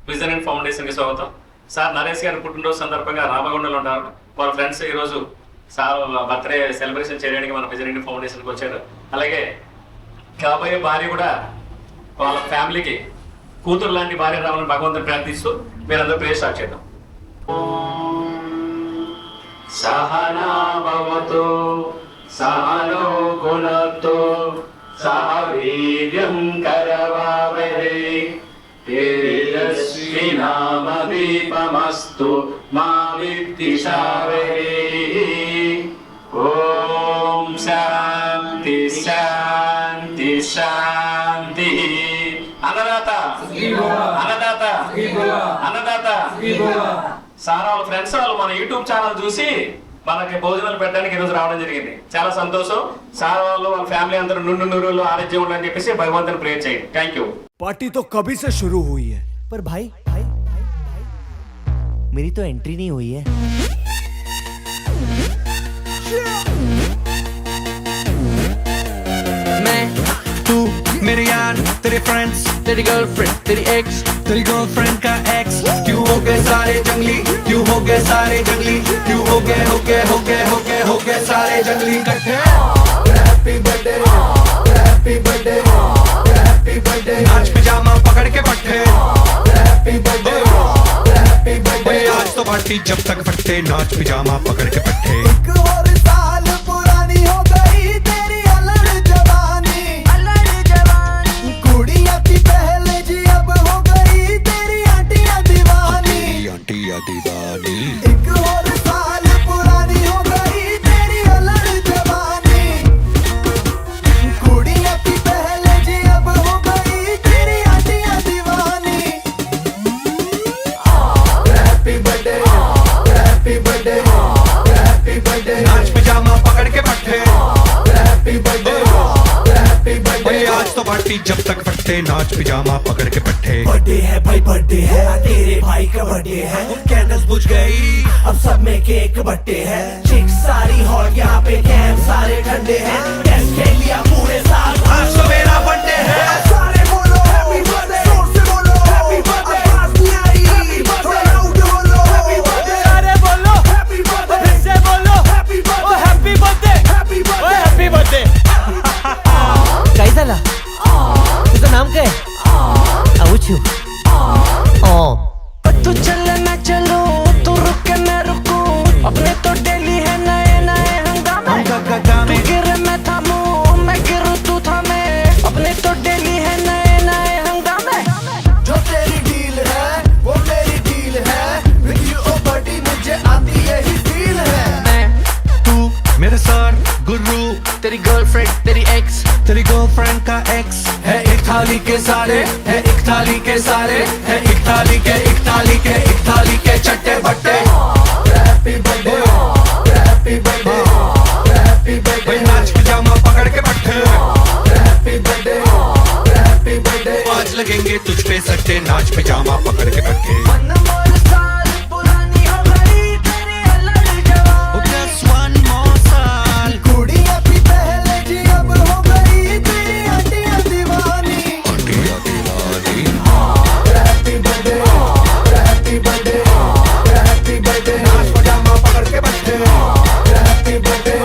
Vision and foundation కి స్వాగతం. Sir Naresh గారి పుట్టినరోజు సందర్భంగా రామగుండంలో ఉన్నారు. వాళ్ళ ఫ్రెండ్స్ ఈ రోజు సార్ బర్త్డే సెలబ్రేషన్ చేయడానికి మన విజన్ అండ్ ఫౌండేషన్కి వచ్చారు. అలాగే కాబోయే భార్య కూడా వాళ్ళ ఫ్యామిలీకి కూతురు లాంటి భార్య రావాలని భగవంతుని ప్రార్థిస్తూ మీరందరూ ప్రేయర్ స్టార్ట్ చేద్దాం. సహనా భవతు సహనో గుణతో సహ వీర్యం కరవావహై తేజస్వినామదీపమస్తు మా విద్విషావహై. ఓం శాంతి శాంతి శాంతి. అన్నదాత అన్నదాత అన్నదాత. సార్ వాళ్ళ ఫ్రెండ్స్ వాళ్ళు మన యూట్యూబ్ ఛానల్ చూసి మనకి భోజనాలు పెట్టడానికి ఈరోజు రావడం జరిగింది. చాలా సంతోషం. సార్ వాళ్ళు వాళ్ళ ఫ్యామిలీ అందరూ నుండి నూరులో ఆరోగ్యం ఉండాలని చెప్పేసి భగవంతుని ప్రేయర్ చేయండి. Thank you. पार्टी तो कभी से शुरू हुई है, पर भाई मेरी तो एंट्री नहीं हुई है. मैं तू मेरे यार तेरे फ्रेंड्स तेरी गर्लफ्रेंड तेरी एक्स तेरी गर्लफ्रेंड का एक्स क्यों हो गए सारे जंगली क्यों हो गए सारे जंगली क्यों हो गए सारे जंगली इकट्ठे. Happy birthday happy birthday happy birthday. नाच पिजामा पकड़ के पट्टे. Happy birthday happy birthday. आज तो पार्टी जब तक फट्टे नाच पिजामा पकड़ के पट्टे. एक और साल पुरानी हो गई तेरी अलग जवानी कुड़िया की पहले जी अब हो गई तेरी आंटियां दीवानी. आंटिया दीवानी. एक और साल पुरानी हो गई तेरी अलग जवानी कुड़िया की पहले जी अब हो गई तेरी आंटियां दीवानी. Happy birthday happy birthday happy birthday. नाच पिजामा पकड़ के पट्टे. Happy birthday happy birthday. आज तो पार्टी जब तक फट्टे नाच पिजामा पकड़ के पट्टे. बर्थडे है भाई बर्थडे है तेरे भाई का बर्थडे है. कैंडल्स बुझ गई अब सब में केक बट्टे है. चिक्स सारी हॉट यहाँ पे कैंप सारे ठंडे हैं. टेस्ट खेल लिया पूरे साल आज तो मेरा बर्थडे है. सारे बोलो हैप्पी बर्थडे जोर से बोलो हैप्पी बर्थडे. आवाज नहीं आई थोड़ा लाउड बोलो हैप्पी बर्थडे. सारे बोलो हैप्पी बर्थडे फिर से बोलो हैप्पी ओ बर्थडे हैप्पी बर्थडे हैप्पी ओ बर्थडे. Happy birthday. काय झाला? तुझं नाम काय? आऊचू. तू चले मैं चलूं तू रुके मैं रुकूं अपने तो डेली है नए नए हंगामे. तू गिरे मैं थामूं मैं गिरूं तू थामे अपने तो डेली है नए नए हंगामे. जो तेरी डील है वो मेरी डील है. विद यू ओ बडी मुझे आती यही फील है. मैं तू मेरे सर गुरु तेरी गर्लफ्रेंड तेरी एक्स तेरी गर्लफ्रेंड का एक्स है. एक थाली के सारे है एक थाली के सारे है एक थाली के चट्टे बट्टे. Happy birthday happy birthday happy birthday. नाच पिजामा पकड़ के पट्टे. Happy birthday happy birthday. आज लगेंगे तुझ पे सट्टे नाच पिजामा पकड़ के पट्टे. Just one more साल कुड़िया की पहले जी अब हो गई तेरी आंटियां दीवानी. आंटिया दीवानी. Happy birthday happy birthday happy birthday. नाच पिजामा पकड़ के पट्टे. Happy birthday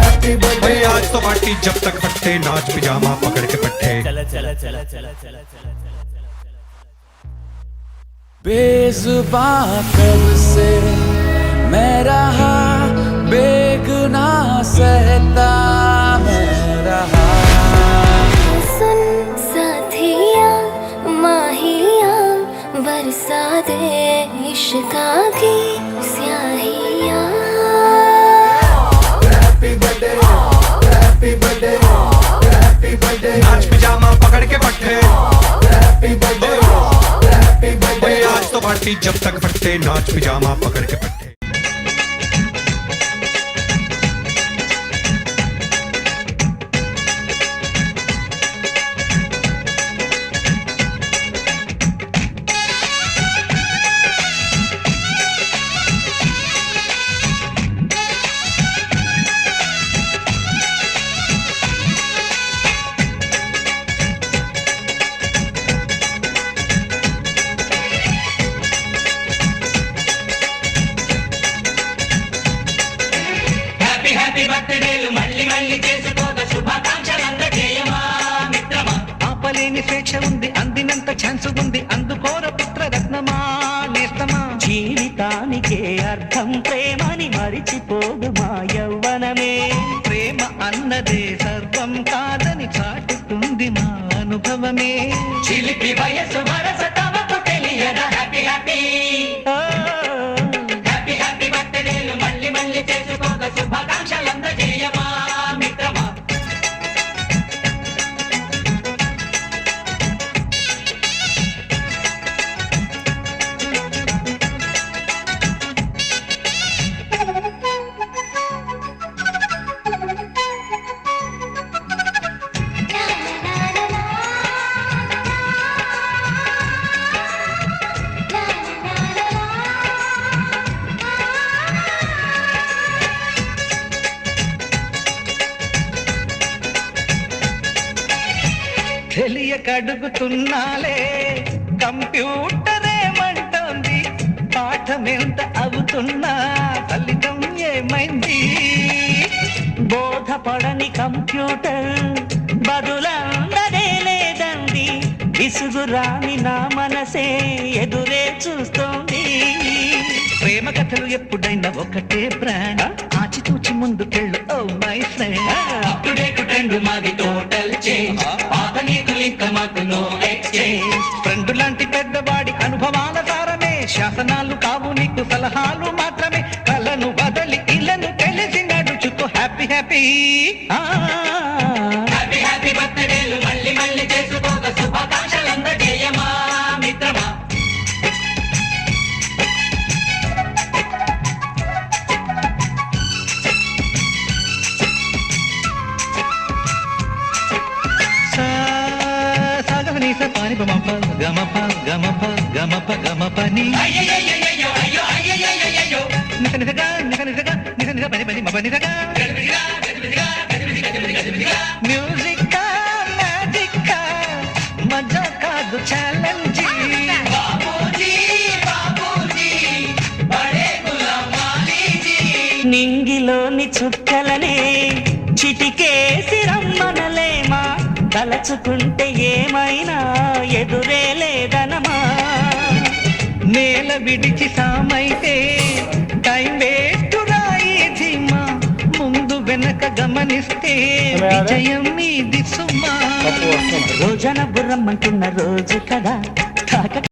happy birthday. आज तो पार्टी जब तक फट्टे नाच पिजामा पकड़ के पट्टे. चला चला चला चला चला चला. बेजुबां कब से मैं रहा बेगुना सहता मैं रहा. सुन साथिया माहिया बरसा दे इश्का की स्याहिया. Happy birthday happy birthday happy birthday. नाच पिजामा पकड़ के पट्टे. Happy birthday happy birthday. आज तो पार्टी जब तक फट्टे नाच पिजामा पकड़ के पट्टे. పరీక్ష ఉంది, అందినంత ఛాన్స్ ఉంది, అందుకోర పుత్ర రత్నమా నేస్తమా. జీవితానికే అర్థం ప్రేమని మరిచిపోదు మా యవ్వనమే. ప్రేమ అన్నదే సర్వం కాదని చాటుతుంది మా అనుభవమే. చిలిపి వయసు వరస తమకు తెలియదా హ్యాపీ హ్యాపీ హ్యాపీ హ్యాపీ బర్త్డేలు మళ్ళీ మళ్ళీ చేసుకోక శుభాకాంక్షలందజేయమా మిత్రమా. తెలియకడుగుతున్నాలే కంప్యూటర్ ఏమంటోంది, పాఠమెంత అవుతున్నా ఫలితం ఏమైంది. బోధపడని కంప్యూటర్ బదులందరే లేదండి. విసుగురాని నా మనసే ఎదురే చూస్తోంది. ప్రేమ కథలు ఎప్పుడైనా ఒకటే బ్రాండ్, ఆచితూచి ముందుకెళ్ళు oh my friend. Up to date trend మాది టోటల్ చేంజ్, పాత నీతులు ఇంకా మాకు నో ఎక్స్చేంజ్. ఫ్రెండ్ లాంటి పెద్దవాడి అనుభవాల సారమే, శాసనాలు కావు నీకు సలహాలు మాత్రమే. కలను బదలి ఇలను తెలిసి నడుచుకో హ్యాపీ హ్యాపీ. హ్యాపీ హ్యాపీ బర్త్డేలు మళ్ళీ మళ్ళీ చేసుకోక శుభాకాంక్షలందజేయమా మిత్రమా. సాగనీస పాని గమప గమప గమప గమప గమపని అయ్యయ్యయ్యయ్యో అయ్యో అయ్యయ్యయ్యయ్యో నిస నిసగా నిస నిసగా నిస నిస పని పని మప నిసగా. గజిబిజిగా గజిబిజిగా గజిబిజిగా గజిబిజిగా. మ్యూజిక్ మ్యాజిక్ మజా కాదు ఛాలెంజ్. బాబూజీ బాబూజీ బడే గులాం వాలీజీ. నింగిలోని చుక్కలనే చిటికేసి రమ్మనలేమా, తలచుకుంటే ఏమైనా ఎదురే లేదనమా. నేల విడిచి సామైతే టైం వేస్ట్ రాయి ధీమా, ముందు వెనక గమనిస్తే విజయం మీది సుమా. రోజన బుర్రమ్మంటున్న రోజు కదా తాక